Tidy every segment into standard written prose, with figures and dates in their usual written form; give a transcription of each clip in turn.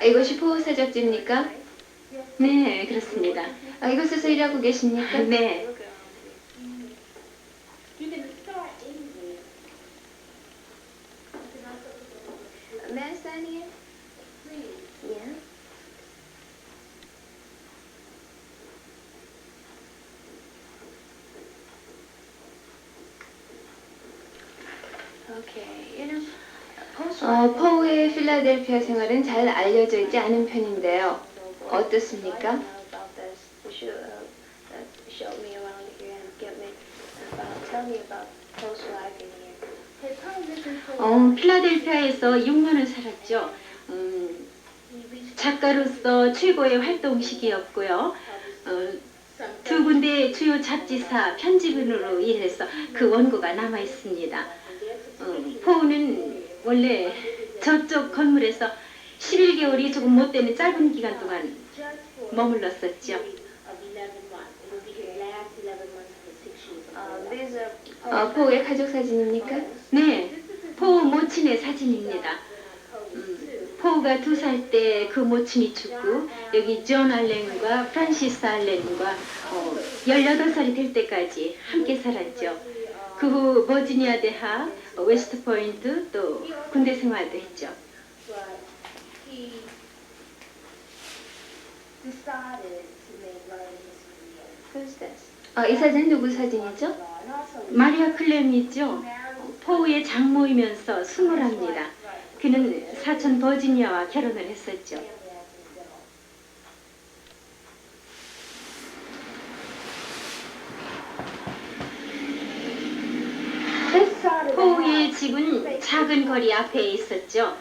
이것이 포우사적지입니까? 네, 그렇습니다. 이곳에서 일하고 계십니까? 네. May I sign here? Yeah. Okay. 포우의 필라델피아 생활은 잘 알려져 있지 않은 편인데요. 어떻습니까? 필라델피아에서 6년을 살았죠. 작가로서 최고의 활동 시기였고요. 두 군데 주요 잡지사 편집인으로 일해서 그 원고가 남아 있습니다. 포우는 원래 저쪽 건물에서 11개월이 조금 못 되는 짧은 기간 동안 머물렀었죠. 포우의 가족 사진입니까? 네, 포우 모친의 사진입니다. 포우가 2살 때 그 모친이 죽고 여기 존 알렌과 프란시스 알렌과 18살이 될 때까지 함께 살았죠. 그 후 버지니아 대학, 웨스트 포인트 또 군대 생활도 했죠. 이 사진은 누구 사진이죠? 마리아 클렘이죠. 포우의 장모이면서 수모랍니다. 그는 사촌 버지니아와 결혼을 했었죠. 포우의 집은 작은 거리 앞에 있었죠.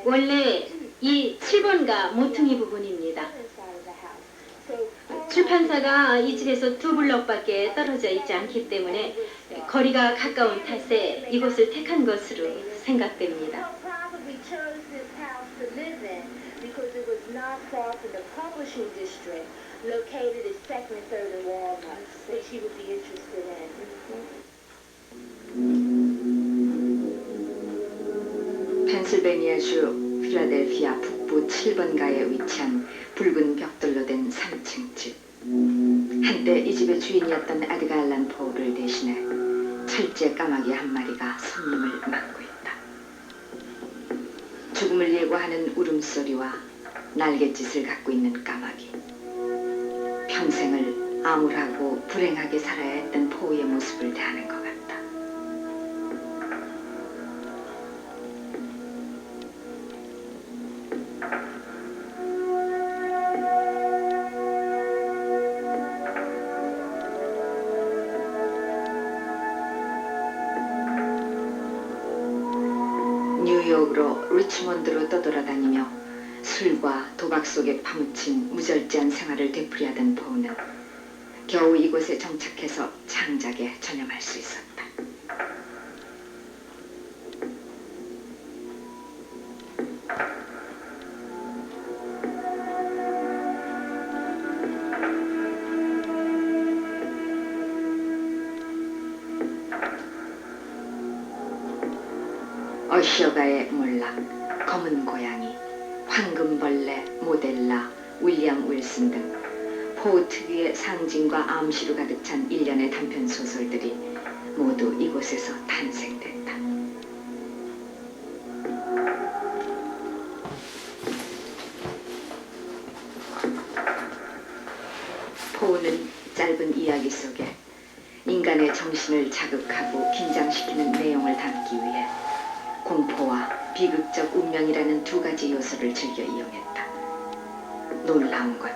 원래 이 7번가 모퉁이 부분입니다. 출판사가 이 집에서 2블럭밖에 떨어져 있지 않기 때문에 거리가 가까운 탓에 이곳을 택한 것으로 생각됩니다. 펜실베니아주 필라델피아 북부 7번가에 위치한 붉은 벽돌로 된 3층 집. 한때 이 집의 주인이었던 에드가 알란 포우를 대신해 철제 까마귀 한 마리가 손님을 맡고 있다. 죽음을 예고하는 울음소리와 날갯짓을 갖고 있는 까마귀. 평생을 암울하고 불행하게 살아야 했던 포우의 모습을 대하는 것 같다. 뉴욕으로 리치몬드로 떠돌아다니며 술과 도박 속에 파묻힌 무절제한 생활을 되풀이하던 포우는 겨우 이곳에 정착해서 창작에 전념할 수 있었다. 어시어가의 몰락, 검은 고양이, 황금벌레, 모델라, 윌리엄 윌슨 등 포우 특유의 상징과 암시로 가득 찬 일련의 단편 소설들이 모두 이곳에서 탄생됐다. 포우는 짧은 이야기 속에 인간의 정신을 자극하고 긴장시키는 내용을 담기 위해 공포와 비극적 운명이라는 2가지 요소를 즐겨 이용했다. 놀라운 것,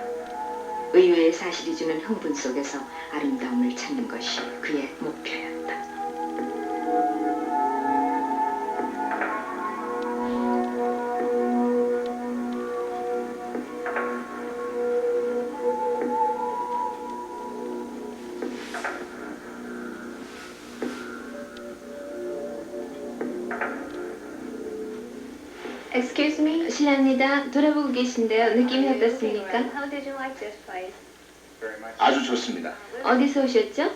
의외의 사실이 주는 흥분 속에서 아름다움을 찾는 것이 그의 목표였다. Excuse me, 실례합니다. 돌아보고 계신데요. 느낌이 어떻습니까? 아주 좋습니다. 어디서 오셨죠?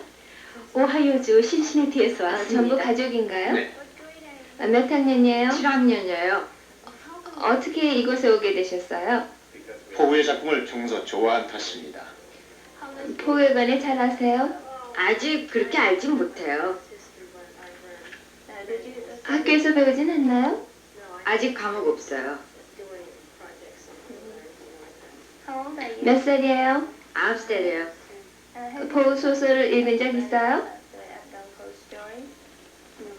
오하이오주 신시내티에서 왔습니다. 전부 가족인가요? 네. 몇 학년이에요? 7학년이에요. 어떻게 이곳에 오게 되셨어요? 포우의 작품을 평소 좋아한 탓입니다. 포에 관해 잘 아세요? 아직 그렇게 알진 못해요. 학교에서 배우진 않나요? 아직 과목 없어요. 몇 살이에요? 9살이에요. 포 소설을 읽은 적 있어요?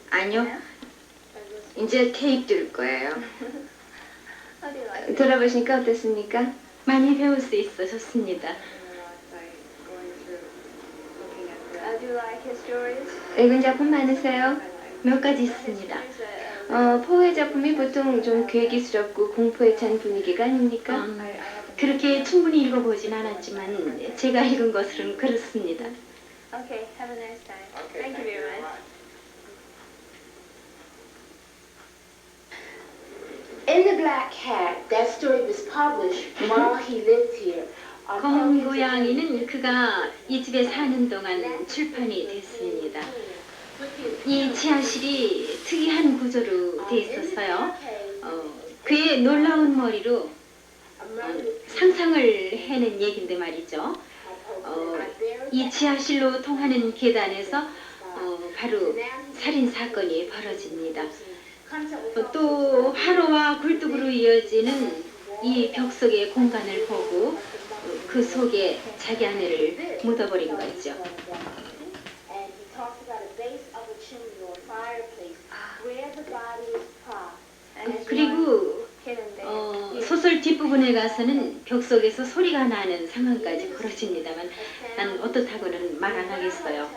아니요. 이제 테이프 들을 거예요. 들어보시니까 어땠습니까? 많이 배울 수 있어 좋습니다. 읽은 작품 많으세요? 몇 가지 있습니다. 포의 작품이 보통 좀 괴기스럽고 공포에 찬 분위기가 아닙니까? 그렇게 충분히 읽어보진 않았지만 제가 읽은 것으로는 그렇습니다. Okay, have a nice time. Thank you very much. In the Black Cat, that story was published while he lived here. 검은 고양이는 그가 이 집에 사는 동안 출판이 됐습니다. 이 지하실이 특이한 구조로 돼 있었어요. 그의 놀라운 머리로 상상을 해낸 얘긴데 말이죠. 이 지하실로 통하는 계단에서 바로 살인 사건이 벌어집니다. 또 화로와 굴뚝으로 이어지는 이 벽 속의 공간을 보고 그 속에 자기 아내를 묻어버린 거죠. And he talks about a base of a chimney or fireplace where the body is propped. 그리고 소설 뒷부분에 가서는 벽 속에서 소리가 나는 상황까지 벌어집니다만 난 어떻다고는 말 안 하겠어요.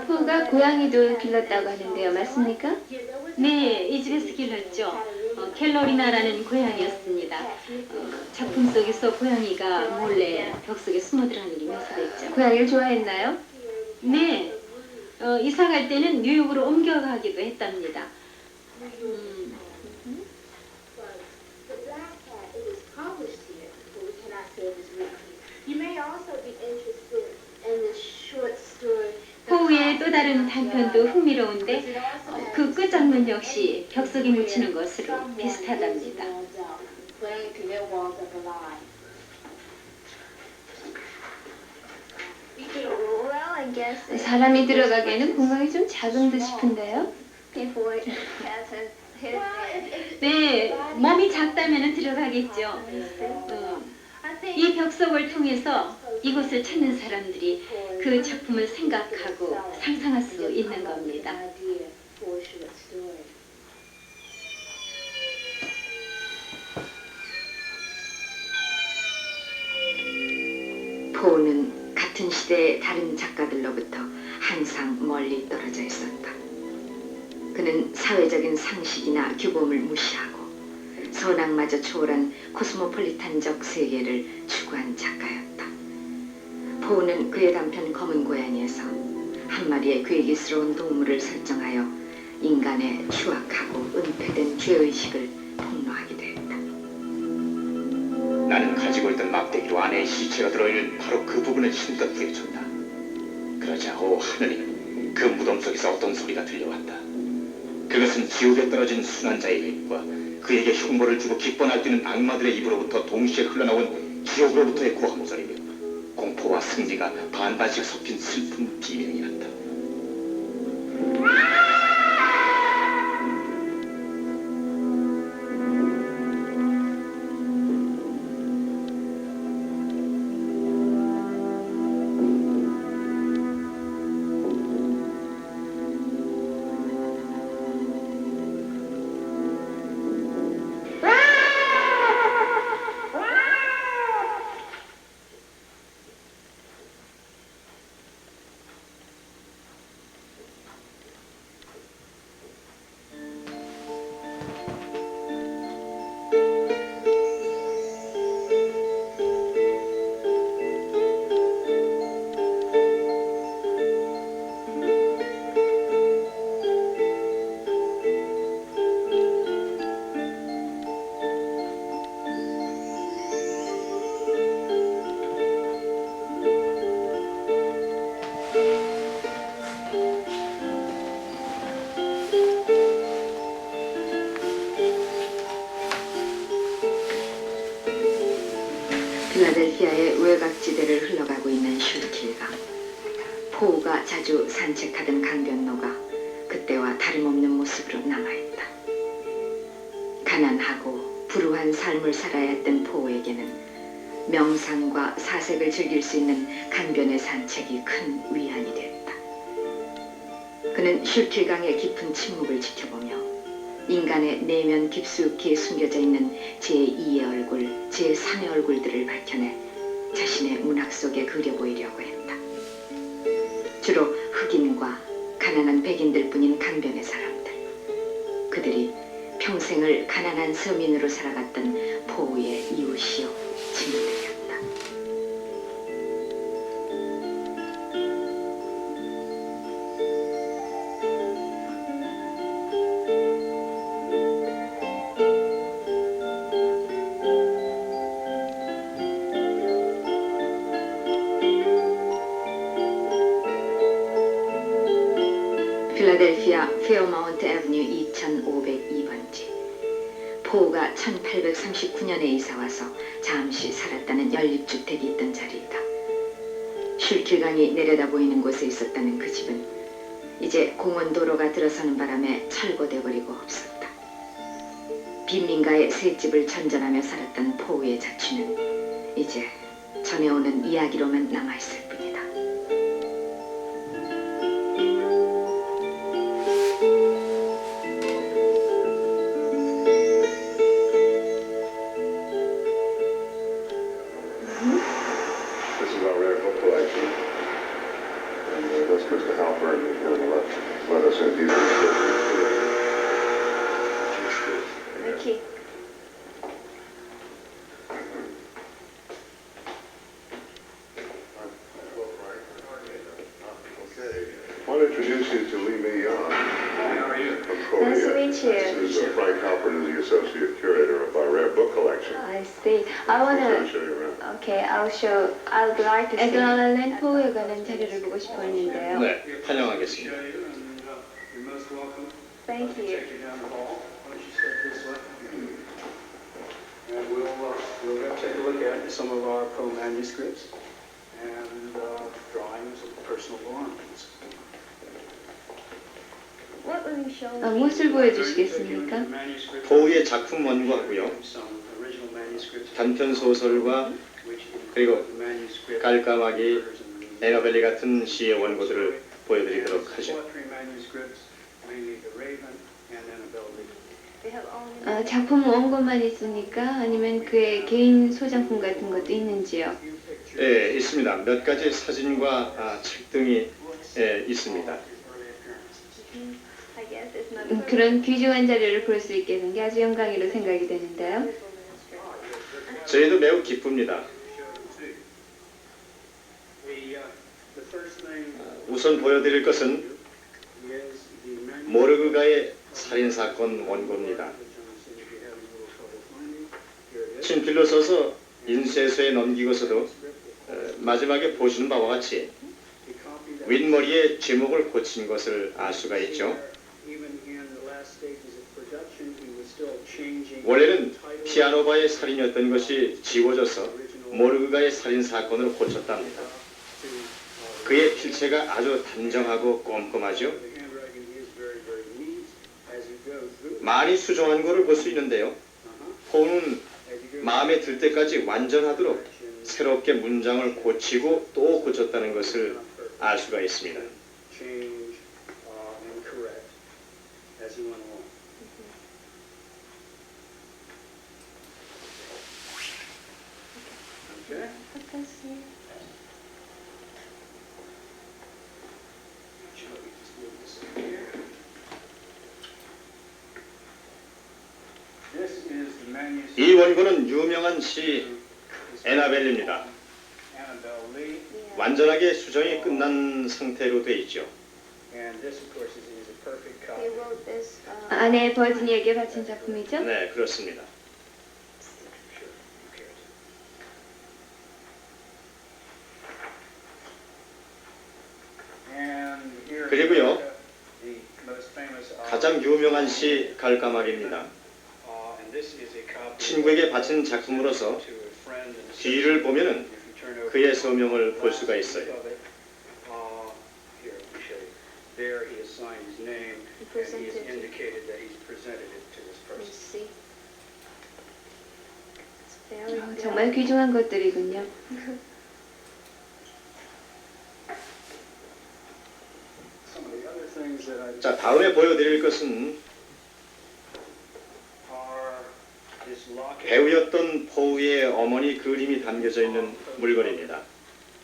포가 고양이도 길렀다고 하는데요, 맞습니까? 네, 이 집에서 길렀죠. 켈러리나라는 고양이였습니다. 작품 속에서 고양이가 몰래 벽 속에 숨어들어가는 게 묘사됐죠. 고양이를 좋아했나요? 네, 이사 갈 때는 뉴욕으로 옮겨가기도 했답니다. The Black Cat, it was published here, but we cannot say it was written here. You may also be interested in the short story. 포우의 또 다른 단편도 흥미로운데 그 끝장면 역시 벽 속에 묻히는 것으로 비슷하답니다. Playing to their walls of a lie. 사람이 들어가기에는 공간이 좀 작은 듯 싶은데요. 네, 몸이 작다면 들어가겠죠. 이 벽 속을 통해서 이곳을 찾는 사람들이 그 작품을 생각하고 상상할 수 있는 겁니다. Idea for a short story. 포는 같은 시대의 다른 작가들로부터 항상 멀리 떨어져 있었다. 그는 사회적인 상식이나 규범을 무시하고 선악마저 초월한 코스모폴리탄적 세계를 추구한 작가였다. 포는 그의 단편 검은 고양이에서 한 마리의 괴기스러운 동물을 설정하여 인간의 추악하고 은폐된 죄의식을 폭로하기도 했다. 나는 가지고 있던 막대기로 아내의 시체가 들어있는 바로 그 부분을 힘껏 부여쳤다. 그러자 오 하느님, 그 무덤 속에서 어떤 소리가 들려왔다. 그것은 지옥에 떨어진 순환자의 입과 그에게 흉보를 주고 기뻐 날뛰는 악마들의 입으로부터 동시에 흘러나온 지옥으로부터의 고함 목소리며 공포와 승리가 반반씩 섞인 슬픈 비명이 났다. 필라델피아의 외곽지대를 흘러가고 있는 슐킬강. 포우가 자주 산책하던 강변로가 그때와 다름없는 모습으로 남아있다. 가난하고 불우한 삶을 살아야 했던 포우에게는 명상과 사색을 즐길 수 있는 강변의 산책이 큰 위안이 됐다. 그는 슐킬강의 깊은 침묵을 지켜보며 인간의 내면 깊숙이 숨겨져 있는 제2의 얼굴, 제3의 얼굴들을 밝혀내 자신의 문학 속에 그려보이려고 했다. 주로 흑인과 가난한 백인들 뿐인 강변의 사람들. 그들이 평생을 가난한 서민으로 살아갔던 포우의 이웃이요, 친구들이었다. 필라델피아 페어마운트 애버뉴 2502번지. 포우가 1839년에 이사와서 잠시 살았다는 연립주택이 있던 자리이다. 슐킬강이 내려다 보이는 곳에 있었다는 그 집은 이제 공원도로가 들어서는 바람에 철거돼 버리고 없었다. 빈민가의 셋집을 전전하며 살았던 포우의 자취는 이제 전해오는 이야기로만 남아있을 뿐이다. This is our rare book collection. And that's Mr. Halpern going to let us in. These 이렇게. Okay. I want to introduce you to Lee May Young. How are you? Nice to meet you. This is Frank Halpern, the associate curator of our rare book collection. I see. I I'll wanna. show you around. Okay, I'd like to see. 에드가 앨런 포우에 관한 자료를 보고 싶어 했는데요. 네, 환영하겠습니다. You're most welcome. Thank you. Take you down the hall. Why don't you step this way? And we'll go take a look at some of our Poe manuscripts and drawings of personal belongings. What will you show me? 무엇을 보여주시겠습니까? 포우의 작품 원고하고요. Some original manuscripts 단편 소설과 which 그리고 include manuscript 깔까마귀, 에너벨리 같은 시의 원고들을 보여드리도록 하죠. poetry manuscripts, mainly The Raven and Annabelle Lee. 작품 원고만 있습니까? 아니면 그의 개인 소장품 같은 것도 있는지요? 예, 있습니다. 몇 가지 사진과 책 등이 있습니다. 그런 귀중한 자료를 볼 수 있게 된 게 아주 영광이로 생각이 되는데요. 저희도 매우 기쁩니다. The first thing 우선 보여드릴 것은 is the manuscript. 모르그가의 살인사건 원고입니다. 친필로 써서 인쇄소에 넘기고서도 마지막에 보시는 바와 같이 윗머리에 제목을 고친 것을 알 수가 있죠. 원래는 피아노바의 살인이었던 것이 지워져서 모르그가의 살인사건으로 고쳤답니다. 그의 필체가 아주 단정하고 꼼꼼하죠. 많이 수정한 것을 볼 수 있는데요. 포우는 마음에 들 때까지 완전하도록 새롭게 문장을 고치고 또 고쳤다는 것을 알 수가 있습니다. Change and correct as he went along. Okay. This is the manuscript. 이 원고는 유명한 시 에나벨입니다. Annabelle Lee, 완전하게 수정이 끝난 상태로 되어 있죠. and this, of course, is a perfect copy. 아내 버지니에게 바친 작품이죠? 네, 그렇습니다. And here 그리고요, the most famous 가장 유명한 시 갈까마귀입니다. and this is a copy 친구에게 바친 작품으로서 to a friend and 뒤를 보면은 if you turn over 그의 서명을 볼 수가 있어요. Here, let me show you. There he has signed his name and he has presented. indicated that he's presented it to this Let's person. see. It's very 정말 귀중한 것들이군요. Some of the other things that I 자, 다음에 보여드릴 것은 are this locket. 배우였던 포우의 어머니 그림이 담겨져 있는 물건입니다.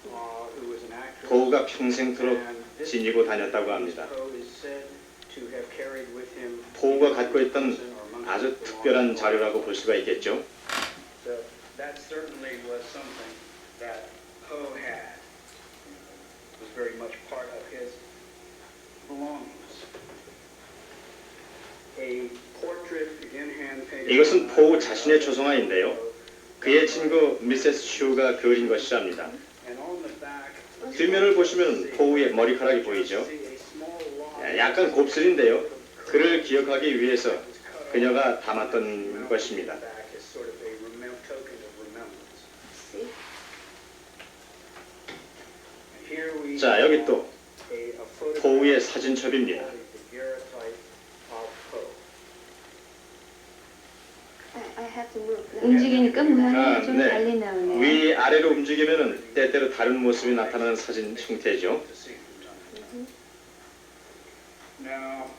Who was an actress. 포우가 평생토록 And this 지니고 다녔다고 합니다. Poe is said to have carried with him 포우가 갖고 있던 or months 아주 before 특별한 long. 자료라고 볼 수가 있겠죠. So that certainly was something that Poe had. It was very much part of his belongings. A portrait in hand painted. 이것은 포우 자신의 초성화인데요. 그의 친구 미세스 슈가 그린 것이랍니다. And on the back, 뒷면을 보시면 포우의 머리카락이 보이죠. see a small lock. 약간 곱슬인데요. 그를 기억하기 위해서 그녀가 담았던 것입니다. Back is sort of a token of remembrance. See? And here we 자, 여기 또 a photograph 포우의 사진첩입니다. of the daguerreotype of Poe. I have to move. 움직이니까 모양이 아, 좀 네. 달리 나오네요. 위 아래로 움직이면은 때때로 다른 모습이 나타나는 사진 형태죠. To see from time to time. Now,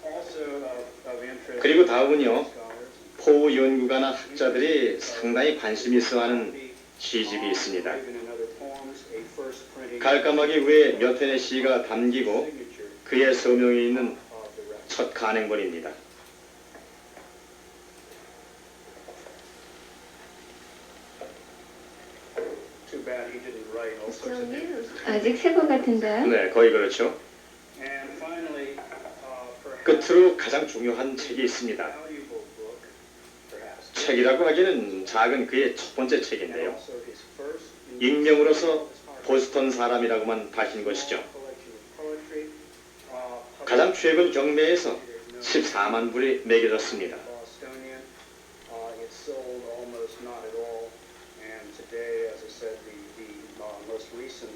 also of interest. 그리고 다음은요. scholars, 포우 연구가나 학자들이 상당히 관심 있어하는 시집이 있습니다. even in other poems, a first printing 갈까마기 위에 몇 편의 시가 담기고 signature 그의 서명이 있는 of the record. 첫 간행본입니다. Too bad he didn't write all sorts of things. 아직 새 것 같은데요? 네, 거의 그렇죠. And finally, perhaps 끝으로 가장 중요한 책이 있습니다. valuable book, perhaps. 책이라고 하기는 작은 그의 첫 번째 And 책인데요. also his first 익명으로서 보스턴 사람이라고만 밝힌 것이죠. collection of poetry, 가장 최근 경매에서 14만 불이 매겨졌습니다. Bostonian. It sold almost not at all, and today, as I said, the most recent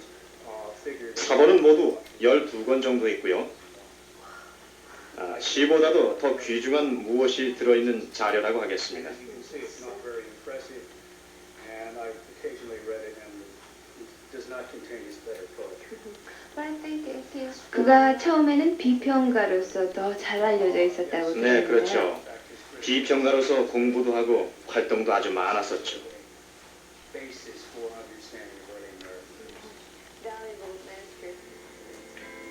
figure. 사본은 모두 12권 정도 있고요. 시보다도 더 귀중한 무엇이 들어있는 자료라고 하겠습니다. As you can see, it's not very impressive, and I've occasionally read it, and it does not contain his better poetry. But I think it is. 그가 처음에는 비평가로서 더 잘 알려져 있었다고 네, 들었는데요. 그렇죠. 비평가로서 공부도 하고 활동도 아주 많았었죠. Basis for understanding early American history. Valuable manuscript.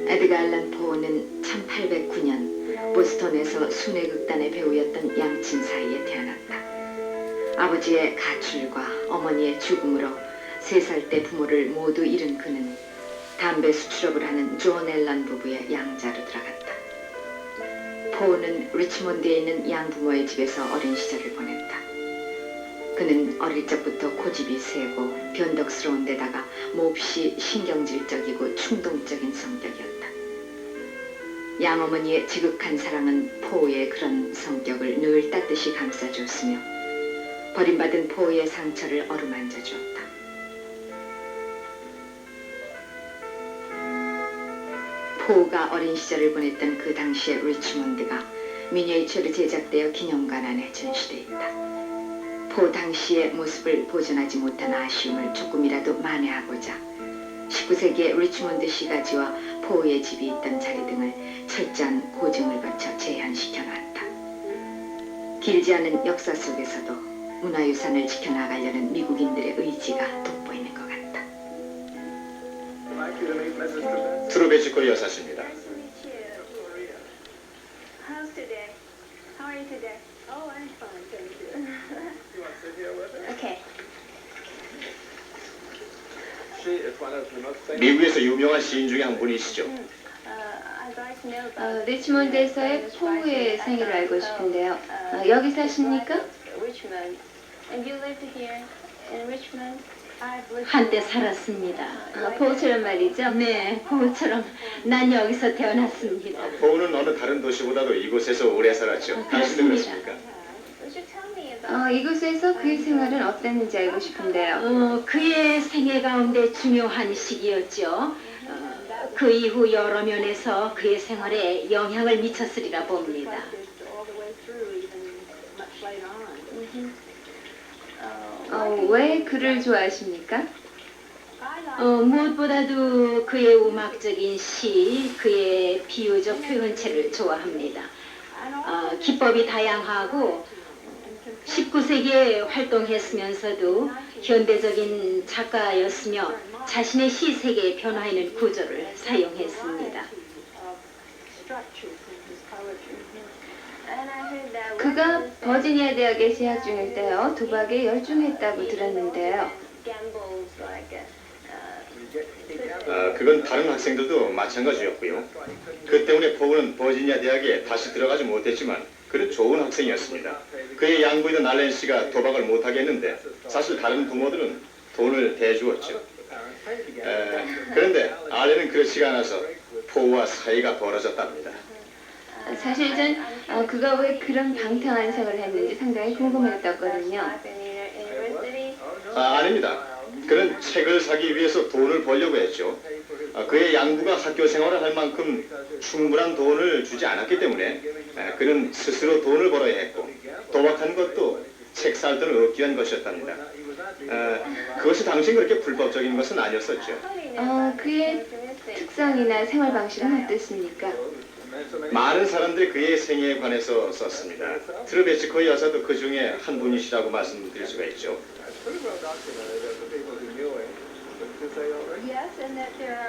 에드가 알란 포우는 1809년 보스턴에서 순회극단의 배우였던 양친 사이에 태어났다. 아버지의 가출과 어머니의 죽음으로 3살 때 부모를 모두 잃은 그는 담배 수출업을 하는 존 앨런 부부의 양자로 들어갔다. 포우는 리치몬드에 있는 양부모의 집에서 어린 시절을 보냈다. 그는 어릴 적부터 고집이 세고 변덕스러운 데다가 몹시 신경질적이고 충동적인 성격이었다. 양어머니의 지극한 사랑은 포우의 그런 성격을 늘 따뜻이 감싸주었으며 버림받은 포우의 상처를 어루만져 주었다. 포우가 어린 시절을 보냈던 그 당시의 리치몬드가 미니에이처로 제작되어 기념관 안에 전시돼 있다. 포우 당시의 모습을 보존하지 못한 아쉬움을 조금이라도 만회하고자 19 19세기의 리치몬드 시가지와 포우의 집이 있던 자리 등을 철저한 고증을 거쳐 재현시켜 놨다. 길지 않은 역사 속에서도 문화유산을 지켜나가려는 미국인들의 의지가 돋보이는 것 같다. 트루베치코 여사십니다. Nice to meet you. How's today? How are you today? Oh, I'm fine, thank you. You want to sit here with us? Okay. She is one of the most famous. 미국에서 유명한 시인 중에 한 분이시죠. I'd like to know about 리치몬드에서의 포우의 생일을 알고 싶은데요. 여기 사십니까? Richmond. And you lived here in Richmond? I've lived 한때 살았습니다. 포우처럼 말이죠. 네, 포우처럼 난 여기서 태어났습니다. 포우는 어느 다른 도시보다도 이곳에서 오래 살았죠. 당신도 그렇습니까? Would you tell me about 이곳에서 그의 생활은 어땠는지 알고 싶은데요. 그의 생애 가운데 중요한 시기였죠. 그 이후 여러 면에서 그의 생활에 영향을 미쳤으리라 봅니다. all the way through, even much later on? 왜 그를 좋아하십니까? 무엇보다도 그의 음악적인 시, 그의 비유적 표현체를 좋아합니다. 기법이 다양하고 19세기에 활동했으면서도 현대적인 작가였으며 자신의 시 세계의 변화에는 구조를 사용했습니다. 그가 버지니아 대학에 재학 중일 때요. 도박에 열중했다고 들었는데요. 그건 다른 학생들도 마찬가지였고요. 그 때문에 포우는 버지니아 대학에 다시 들어가지 못했지만 그는 좋은 학생이었습니다. 그의 양부이던 알렌 씨가 도박을 못하게 했는데 사실 다른 부모들은 돈을 대주었죠. 그런데 알렌은 그렇지가 않아서 포우와 사이가 벌어졌답니다. 사실 전 그가 왜 그런 방탕한 생활을 했는지 상당히 궁금했었거든요. 아닙니다. 그는 책을 사기 위해서 돈을 벌려고 했죠. 그의 양부가 학교 생활을 할 만큼 충분한 돈을 주지 않았기 때문에 그는 스스로 돈을 벌어야 했고 도박한 것도 책 살 돈을 얻기 위한 것이었답니다. 그것이 당시 그렇게 불법적인 것은 아니었었죠. 그의 특성이나 생활 방식은 어땠습니까? 많은 사람들이 그의 생애에 관해서 썼습니다. 트루베치코 여사도 그 중에 한 분이시라고 말씀드릴 수가 있죠.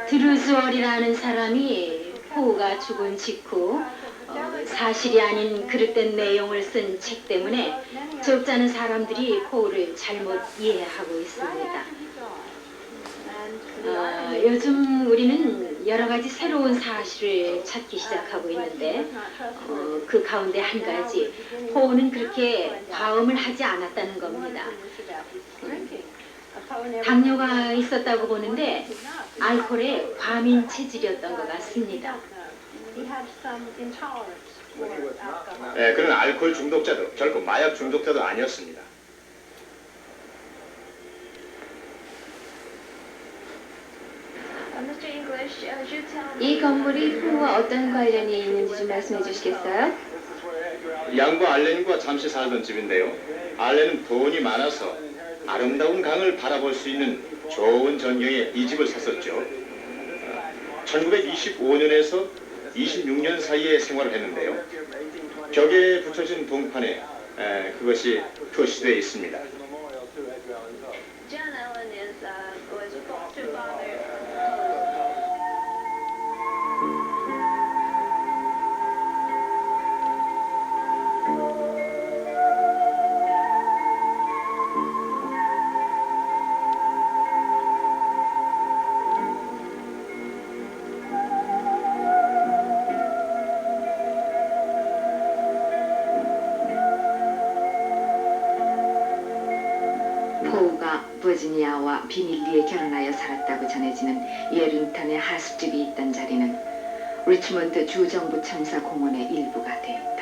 드루즈월이라는 사람이 포우가 죽은 직후 사실이 아닌 그릇된 내용을 쓴 책 때문에 적지 않은 사람들이 포우를 잘못 이해하고 있습니다. 요즘 우리는 여러 가지 새로운 사실을 찾기 시작하고 있는데 그 가운데 한 가지 포우는 그렇게 과음을 하지 않았다는 겁니다. 당뇨가 있었다고 보는데 알코올에 과민 체질이었던 것 같습니다. 그는 알코올 중독자도 결코 마약 중독자도 아니었습니다. 이 건물이 포우와 어떤 관련이 있는지 좀 말씀해 주시겠어요? 양부 알렌과 잠시 살던 집인데요. 알렌은 돈이 많아서 아름다운 강을 바라볼 수 있는 좋은 전경에 이 집을 샀었죠. 1925년에서 26년 사이에 생활을 했는데요. 벽에 붙여진 동판에 그것이 표시되어 있습니다. John Allen was foster father. 포우가 버지니아와 비밀리에 결혼하여 살았다고 전해지는 예링턴의 하숙집이 있던 자리는 리치몬드 주정부 청사 공원의 일부가 되었다.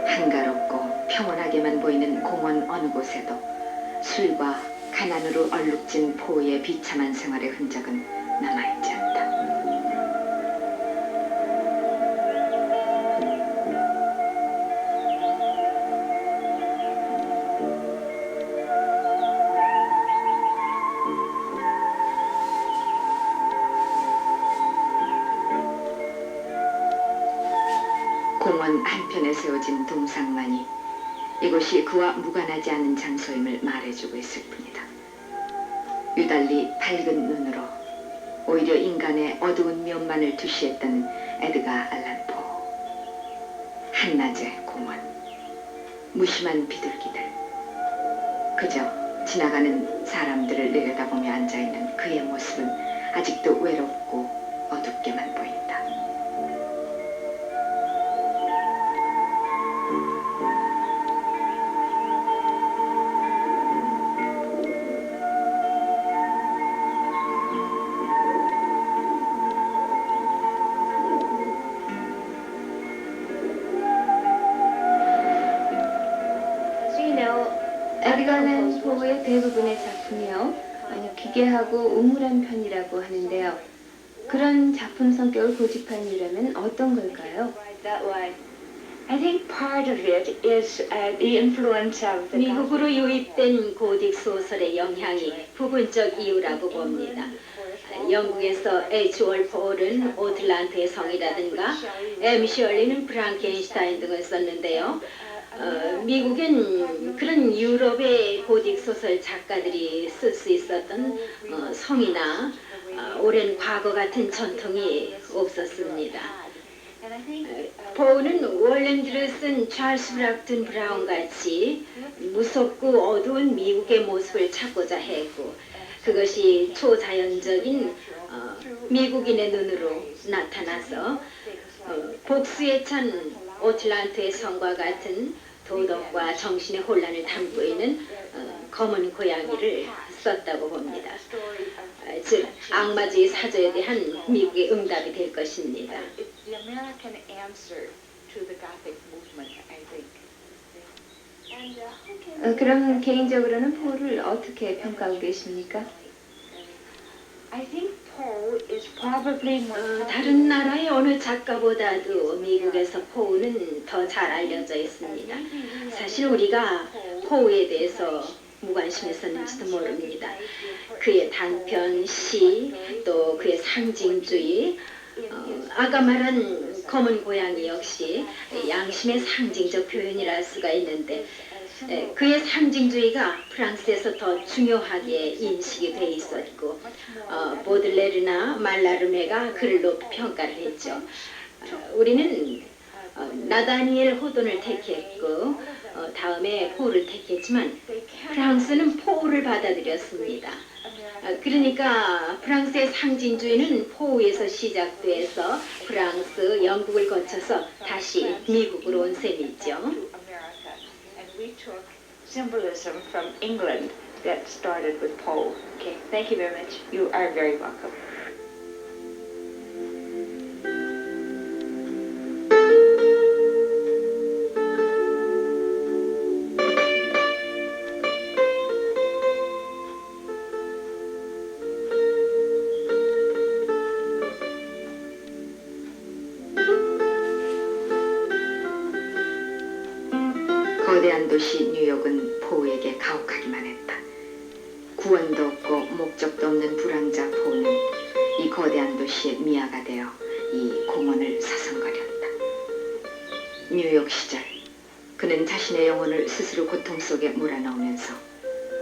한가롭고 평온하게만 보이는 공원 어느 곳에도 술과 가난으로 얼룩진 포의 비참한 생활의 흔적은 남아있지 않다. 공원 한편에 세워진 동상만이 이곳이 그와 무관하지 않은 장소임을 말해주고 있을 뿐이다. 유달리 밝은 눈으로 오히려 인간의 어두운 면만을 투시했던 에드가 알란 포. 한낮의 공원, 무심한 비둘기들, 그저 지나가는 사람들을 내려다보며 앉아있는 그의 모습은 아직도 외롭고 어둡게만 보인다. 에드가 알란 포의 대부분의 작품이요, 기괴하고 우물한 편이라고 하는데요. 그런 작품 성격을 고집한 이유라면 어떤 걸까요? I think part of it is the influence of the 미국으로 유입된 고딕 소설의 영향이 부분적 이유라고 봅니다. 영국에서 H. 월폴은 오틀란트의 성이라든가 M. 셜리는 프랑켄슈타인 등을 썼는데요. 미국엔 그런 유럽의 고딕 소설 작가들이 쓸 수 있었던 성이나 오랜 과거 같은 전통이 없었습니다. 포우는 월랜드를 쓴 찰스 브락튼 브라운 같이 무섭고 어두운 미국의 모습을 찾고자 했고, 그것이 초자연적인 미국인의 눈으로 나타나서 복수에 찬 오틀란트의 성과 같은 도덕과 정신의 혼란을 담고 있는 검은 고양이를 썼다고 봅니다. 즉, 악마주의 사조에 대한 미국의 응답이 될 것입니다. 그럼 개인적으로는 포를 어떻게 평가하고 계십니까? 다른 나라의 어느 작가보다도 미국에서 포우는 더 잘 알려져 있습니다. 사실 우리가 포우에 대해서 무관심했었는지도 모릅니다. 그의 단편, 시, 또 그의 상징주의, 아까 말한 검은 고양이 역시 양심의 상징적 표현이라 할 수가 있는데, 그의 상징주의가 프랑스에서 더 중요하게 인식이 돼 있었고, 보들레르나 말라르메가 그를 높이 평가를 했죠. 우리는 나다니엘 호돈을 택했고 다음에 포를 택했지만 프랑스는 포를 받아들였습니다. 그러니까 프랑스의 상징주의는 포에서 시작돼서 프랑스, 영국을 거쳐서 다시 미국으로 온 셈이죠. We took symbolism from England that started with Poe. Okay, thank you very much. You are very welcome. 거대한 도시 뉴욕은 포우에게 가혹하기만 했다. 구원도 없고 목적도 없는 불황자 포우는 이 거대한 도시의 미아가 되어 이 공원을 사성거렸다. 뉴욕 시절 그는 자신의 영혼을 스스로 고통 속에 몰아넣으면서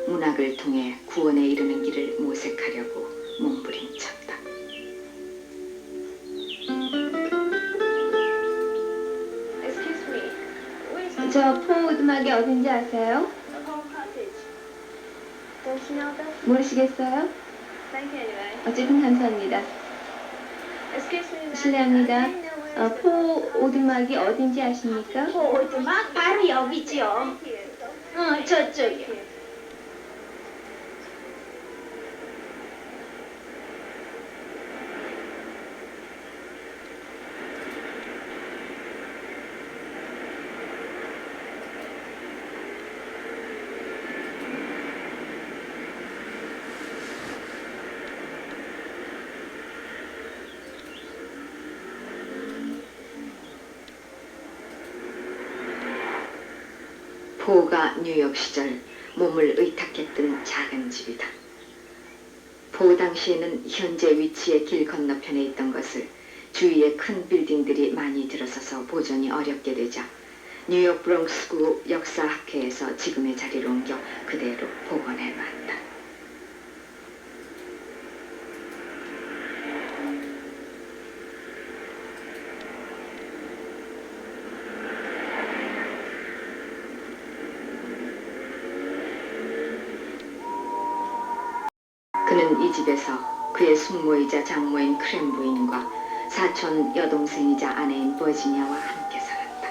문학을 통해 구원에 이르는 길을 모색하려고 몸부림쳤다. 저 포 오두막이 어딘지 아세요? 모르시겠어요? 어쨌든 감사합니다. 실례합니다. 포 오두막이 어딘지 아십니까? 포 오두막 바로 여기죠. 저쪽이요. 포가 뉴욕 시절 몸을 의탁했던 작은 집이다. 포 당시에는 현재 위치의 길 건너편에 있던 것을 주위에 큰 빌딩들이 많이 들어서서 보존이 어렵게 되자 뉴욕 브롱스구 역사학회에서 지금의 자리로 옮겨 그대로 복원해 놨다. 그는 이 집에서 그의 숙모이자 장모인 크렘 부인과 사촌 여동생이자 아내인 버지니아와 함께 살았다.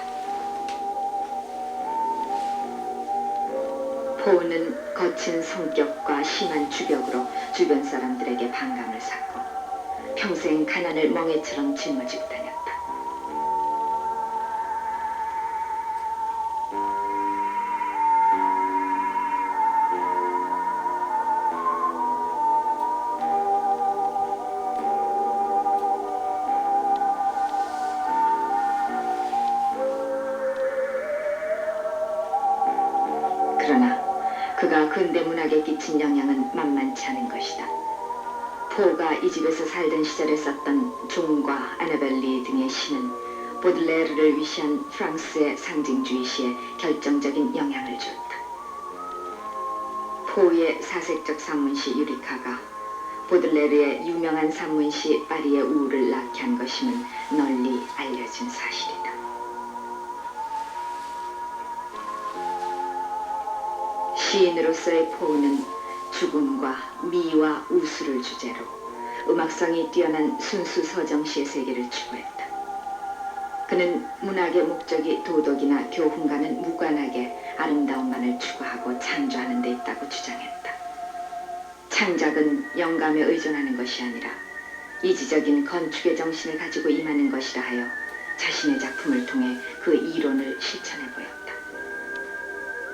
포는 거친 성격과 심한 주벽으로 주변 사람들에게 반감을 샀고 평생 가난을 멍에처럼 짊어지고 다녔다. 그러나 그가 근대 문학에 끼친 영향은 만만치 않은 것이다. 포가 이 집에서 살던 시절에 썼던 종과 아나벨리 등의 시는 보들레르를 위시한 프랑스의 상징주의 시에 결정적인 영향을 줬다. 포의 사색적 산문시 유리카가 보들레르의 유명한 산문시 파리의 우울을 낳게 한 것임은 널리 알려진 사실이다. 시인으로서의 포는 죽음과 미와 우수를 주제로 음악성이 뛰어난 순수 서정시의 세계를 추구했다. 그는 문학의 목적이 도덕이나 교훈과는 무관하게 아름다움만을 추구하고 창조하는 데 있다고 주장했다. 창작은 영감에 의존하는 것이 아니라 이지적인 건축의 정신을 가지고 임하는 것이라 하여 자신의 작품을 통해 그 이론을 실천해 보였다.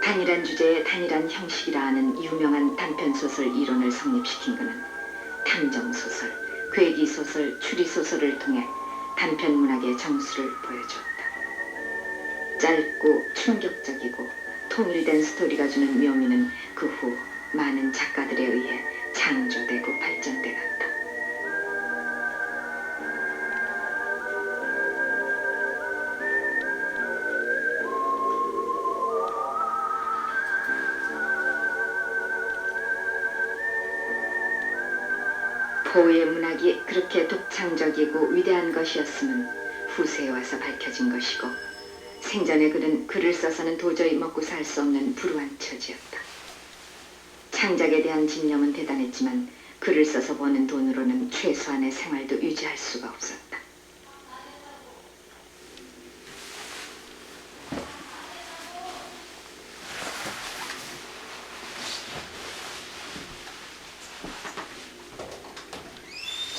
단일한 주제에 단일한 형식이라 하는 유명한 단편소설 이론을 성립시킨 그는 탐정소설, 괴기소설, 추리소설을 통해 단편문학의 정수를 보여주었다. 짧고 충격적이고 통일된 스토리가 주는 묘미는 그 후 많은 작가들에 의해 창조되고 발전돼 갔다. 포의 문학이 그렇게 독창적이고 위대한 것이었음은 후세에 와서 밝혀진 것이고 생전에 그는 글을 써서는 도저히 먹고 살 수 없는 불우한 처지였다. 창작에 대한 집념은 대단했지만 글을 써서 버는 돈으로는 최소한의 생활도 유지할 수가 없었다.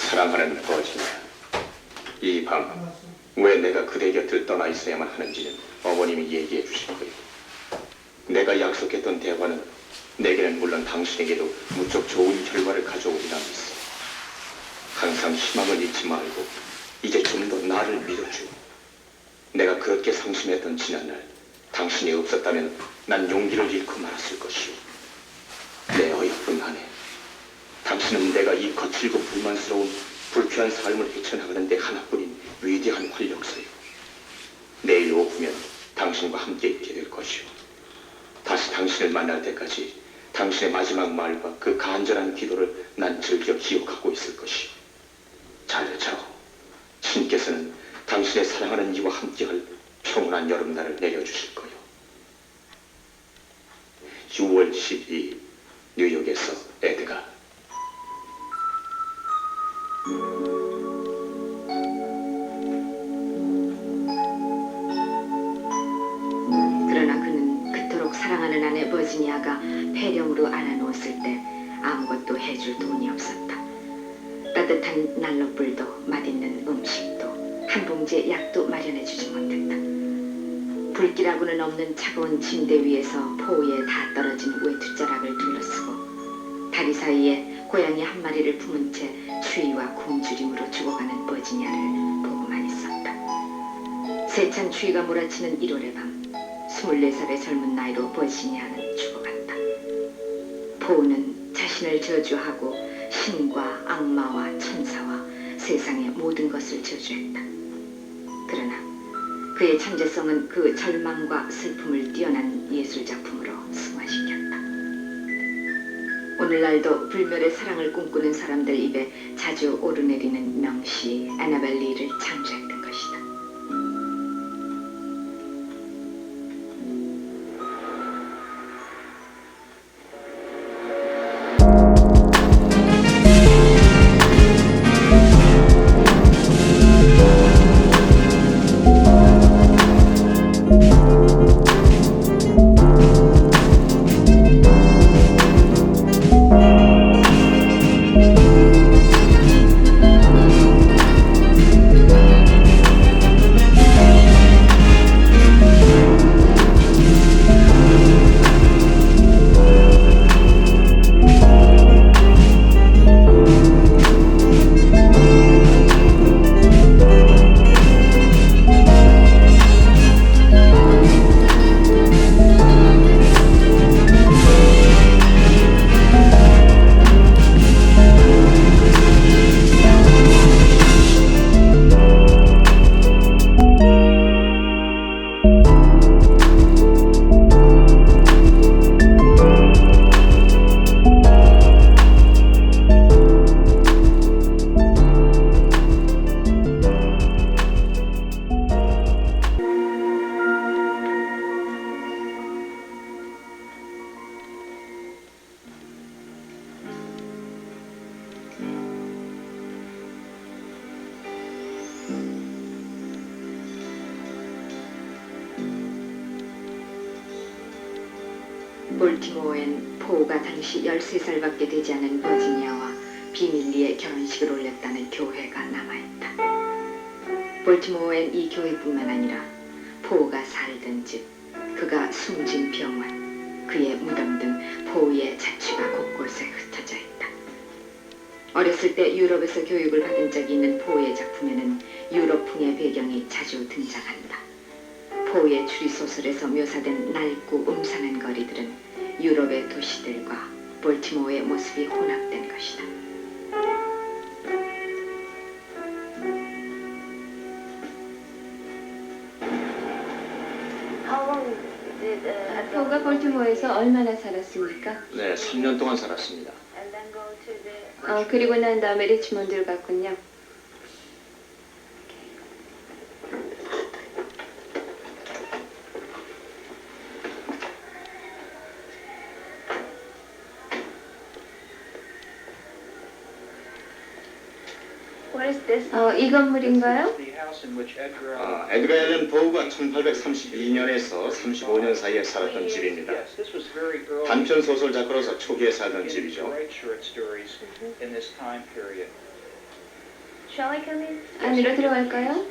사랑하는 버지니아, 이 밤 왜 내가 그대 곁을 떠나 있어야만 하는지는 어머님이 얘기해 주실 거예요. 내가 약속했던 대화는 내게는 물론 당신에게도 무척 좋은 결과를 가져오리라 믿어. 항상 희망을 잃지 말고 이제 좀 더 나를 믿어줘. 내가 그렇게 상심했던 지난날 당신이 없었다면 난 용기를 잃고 말았을 것이오. 내 어여쁜 아내, 당신은 내가 이 거칠고 불만스러운 불쾌한 삶을 헤쳐나가는데 하나뿐인 위대한 활력소요. 내일 오후면 당신과 함께 있게 될 것이오. 다시 당신을 만날 때까지 당신의 마지막 말과 그 간절한 기도를 난 즐겨 기억하고 있을 것이오. 잘 자오. 신께서는 당신의 사랑하는 이와 함께할 평온한 여름날을 내려주실 거요. 6월 12일 뉴욕에서 에드가. 그러나 그는 그토록 사랑하는 아내 버지니아가 폐렴으로 안아놓았을 때 아무것도 해줄 돈이 없었다. 따뜻한 난로불도 맛있는 음식도 한 봉지의 약도 마련해주지 못했다. 불길하고는 없는 차가운 침대 위에서 포위에 다 떨어진 외투자락을 둘러쓰고 다리 사이에 고양이 한 마리를 품은 채 추위와 굶주림으로 죽어가는 버지니아를 보고만 있었다. 세찬 추위가 몰아치는 1월의 밤 24살의 젊은 나이로 버지니아는 죽어갔다. 포우는 자신을 저주하고 신과 악마와 천사와 세상의 모든 것을 저주했다. 그러나 그의 천재성은 그 절망과 슬픔을 뛰어난 예술작품으로 승화시켰다. 오늘날도 불멸의 사랑을 꿈꾸는 사람들 입에 자주 오르내리는 명시 애나벨 리를 창조했던 것이다. 볼티모어엔 포우가 당시 13살밖에 되지 않은 버지니아와 비밀리에 결혼식을 올렸다는 교회가 남아있다. 볼티모어엔 이 교회뿐만 아니라 포우가 살던 집, 그가 숨진 병원, 그의 무덤 등 포우의 자취가 곳곳에 흩어져 있다. 어렸을 때 유럽에서 교육을 받은 적이 있는 포우의 작품에는 유럽풍의 배경이 자주 등장한다. 포우의 추리소설에서 묘사된 낡고 음산한 거리들은 유럽의 도시들과 볼티모어의 모습이 혼합된 것이다. 포우가 볼티모어에서 얼마나 살았습니까? 네, 3년 동안 살았습니다. 그리고 난 다음에 리치몬드를 갔군요. 이 건물인가요? 에드가 앨런 포우가 1832년에서 35년 사이에 살았던 집입니다. 단편 소설 작가로서 초기에 살던 집이죠. 안으로 들어갈까요?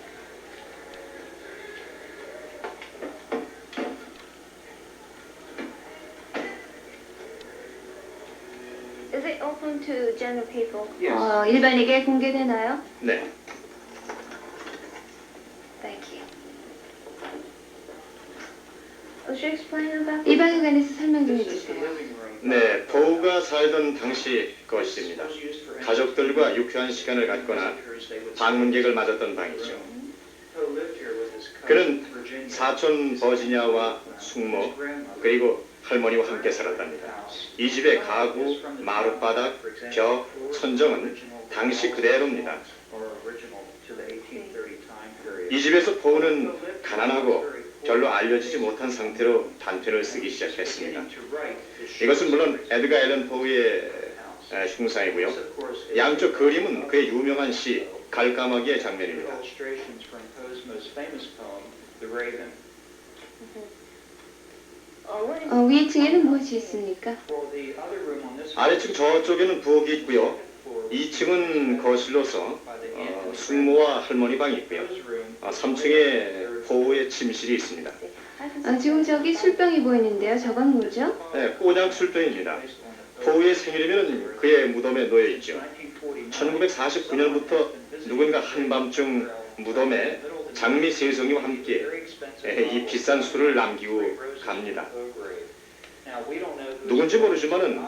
Is it open to general people? 일반에게 공개되나요? 네. Thank you. Would you explain about 이 방에 관해서 설명 좀 해주세요. 네, 포우가 살던 당시 것입니다. 가족들과 유쾌한 시간을 갖거나 방문객을 맞았던 방이죠. 그는 사촌 버지니아와 숙모 그리고 할머니와 함께 살았답니다. 이 집의 가구, 마룻바닥, 벽, 천정은 당시 그대로입니다. 이 집에서 포우는 가난하고 별로 알려지지 못한 상태로 단편을 쓰기 시작했습니다. 이것은 물론 에드가 앨런 포우의 흉상이고요. 양쪽 그림은 그의 유명한 시 갈까마귀의 장면입니다. 위층에는 무엇이 있습니까? 아래층 저쪽에는 부엌이 있고요. 2층은 거실로서 숙모와 할머니 방이 있고요. 3층에 포우의 침실이 있습니다. 지금 저기 술병이 보이는데요. 저건 뭐죠? 네, 꼬냑 술병입니다. 포우의 생일이면 그의 무덤에 놓여 있죠. 1949년부터 누군가 한밤중 무덤에 장미 세송이와 함께 이 비싼 술을 남기고 갑니다. 누군지 모르지만은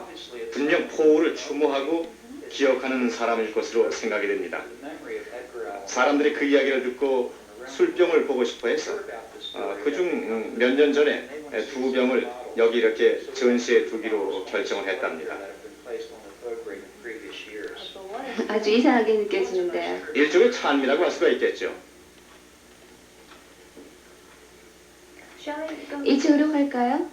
분명 포우를 추모하고 기억하는 사람일 것으로 생각이 됩니다. 사람들이 그 이야기를 듣고 술병을 보고 싶어 해서 그중 몇 년 전에 2병을 여기 이렇게 전시해 두기로 결정을 했답니다. 아주 이상하게 느껴지는데요. 일종의 찬미라고 할 수가 있겠죠. 이쪽으로 갈까요?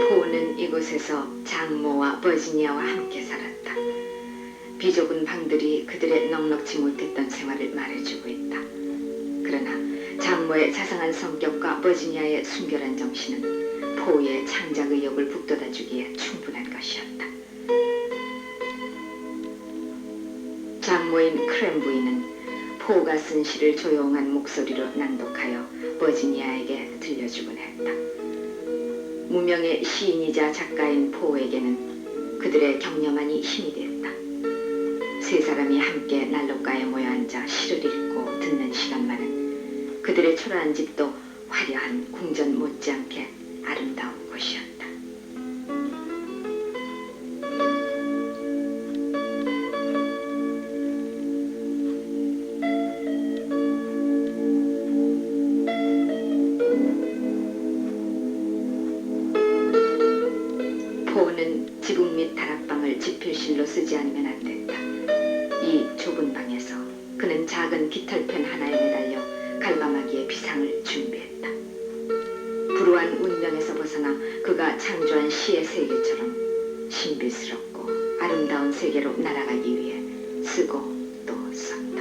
포우는 이곳에서 장모와 버지니아와 함께 살았다. 비좁은 방들이 그들의 넉넉지 못했던 생활을 말해주고 있다. 그러나 장모의 자상한 성격과 버지니아의 순결한 정신은 포우의 창작 의욕을 북돋아주기에 충분한 것이었다. 장모인 크렘부이는 포우가 쓴 시를 조용한 목소리로 낭독하여 버지니아에게 들려주곤 했다. 무명의 시인이자 작가인 포우에게는 그들의 경험만이 힘이 됐다. 세 사람이 함께 난로가에 모여 앉아 시를 읽고 듣는 시간만은 그들의 초라한 집도 화려한 궁전 못지않게 아름다운 곳이었다. 포우는 지붕 및 다락방을 지필실로 쓰지 않으면 안 됐다. 이 좁은 방에서 그는 작은 깃털펜 하나에 매달려 갈바마기의 비상을 준비했다. 불우한 운명에서 벗어나 그가 창조한 시의 세계처럼 신비스럽고 아름다운 세계로 날아가기 위해 쓰고 또 썼다.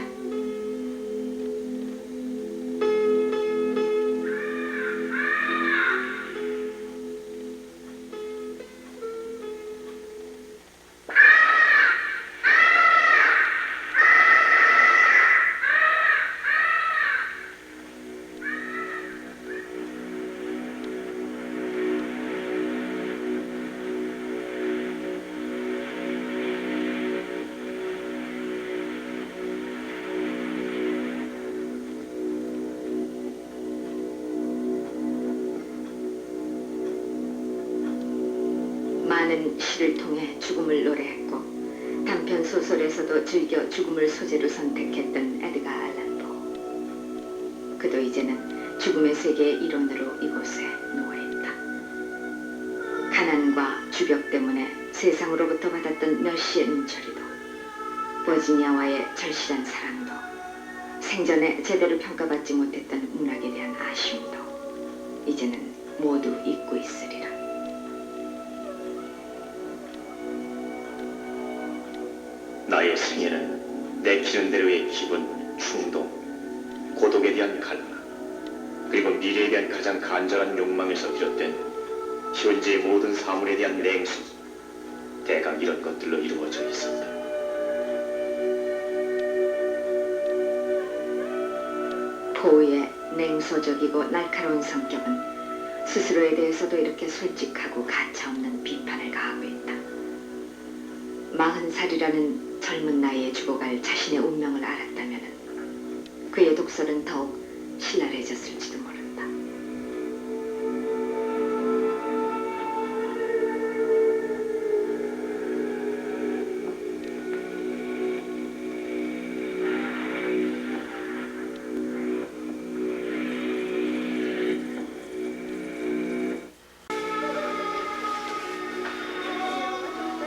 많은 시를 통해 죽음을 노래했고 단편 소설에서도 즐겨 죽음을 소재로 선택했던 에드가 알란 포. 그도 이제는 죽음의 세계의 일원으로 이곳에 누워있다. 가난과 주벽 때문에 세상으로부터 받았던 멸시의 눈초리도 버지니아와의 절실한 사랑도 생전에 제대로 평가받지 못했던 문학에 대한 아쉬움도 이제는 모두 잊고 있으리라. 나의 생애는 내키는 대로의 기분, 충동, 고독에 대한 갈망, 그리고 미래에 대한 가장 간절한 욕망에서 비롯된 현재의 모든 사물에 대한 냉수, 대강 이런 것들로 이루어져 있었다. 포우의 냉소적이고 날카로운 성격은 스스로에 대해서도 이렇게 솔직하고 가차없는 비판을 가하고 있다. 40살이라는 젊은 나이에 죽어갈 자신의 운명을 알았다면 그의 독설은 더욱 신랄해졌을지도 모른다.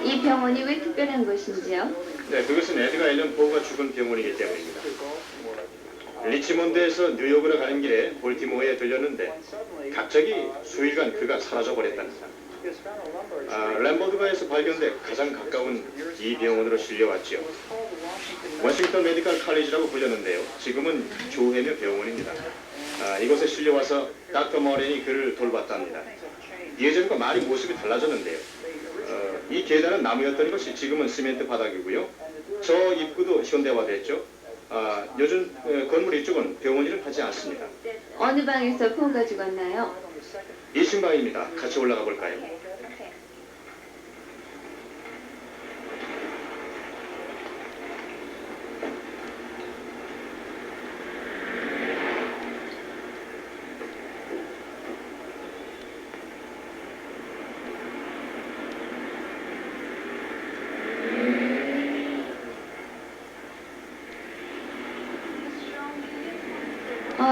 이 병원이 왜 특별한 것인지요? 네, 그것은 에드가 앨런 포우가 죽은 병원이기 때문입니다. 리치몬드에서 뉴욕으로 가는 길에 볼티모어에 들렸는데 갑자기 수일간 그가 사라져버렸답니다. 램버드가에서 발견돼 가장 가까운 이 병원으로 실려왔지요. 워싱턴 메디컬 칼리지라고 불렸는데요. 지금은 교회며 병원입니다. 이곳에 실려와서 닥터 머렌이 그를 돌봤답니다. 예전과 많이 모습이 달라졌는데요. 이 계단은 나무였던 것이 지금은 시멘트 바닥이고요. 저 입구도 현대화됐죠. 요즘 건물 이쪽은 병원 일은 하지 않습니다. 어느 방에서 포가 죽었나요? 2층 방입니다. 같이 올라가 볼까요?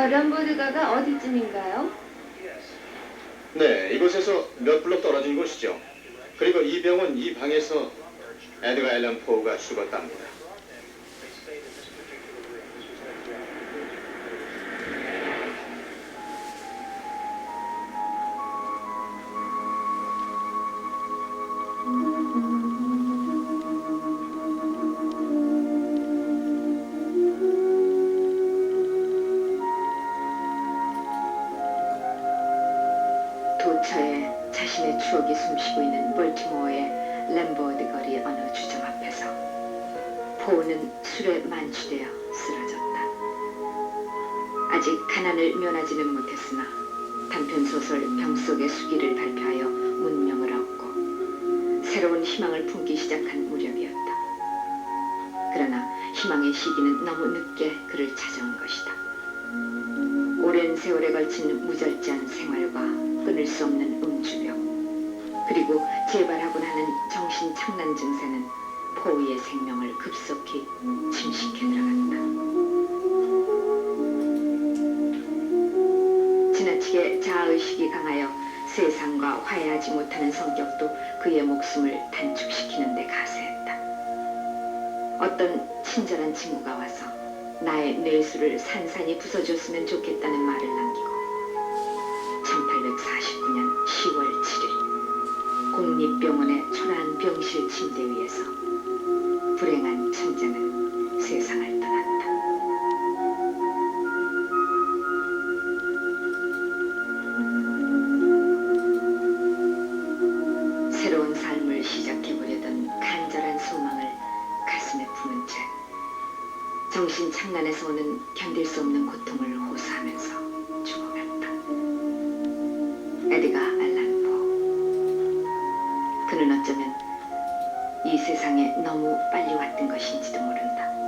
럼보드가가 어디쯤인가요? 네, 이곳에서 몇 블록 떨어진 곳이죠. 그리고 이 병원 이 방에서 에드가 앨런 포우가 죽었답니다. 도처에 자신의 추억이 숨쉬고 있는 볼티모어의 램버드 거리 어느 주점 앞에서 포우는 술에 만취되어 쓰러졌다. 아직 가난을 면하지는 못했으나 단편소설 병 속의 수기를 발표하여 문명을 얻고 새로운 희망을 품기 시작한 무렵이었다. 그러나 희망의 시기는 너무 늦게 그를 찾아온 것이다. 오랜 세월에 걸친 무절제한 생활과 끊을 수 없는 음주병, 그리고 재발하곤 하는 정신 착란 증세는 포우의 생명을 급속히 침식해 들어갔다. 지나치게 자아의식이 강하여 세상과 화해하지 못하는 성격도 그의 목숨을 단축시키는 데 가세했다. 어떤 친절한 친구가 와서 나의 뇌수를 산산이 부숴줬으면 좋겠다는 말을 남기고 1849년 10월 7일 공립병원의 초라한 병실 침대 위에서 불행한 천재는 세상을 떠났다. 새로운 삶을 시작해보려던 간절한 소망을 가슴에 품은 채 정신 착란에서 오는 견딜 수 없는 고통을 호소하면서 죽어갔다. 에드가 앨런 포. 그는 어쩌면 이 세상에 너무 빨리 왔던 것인지도 모른다.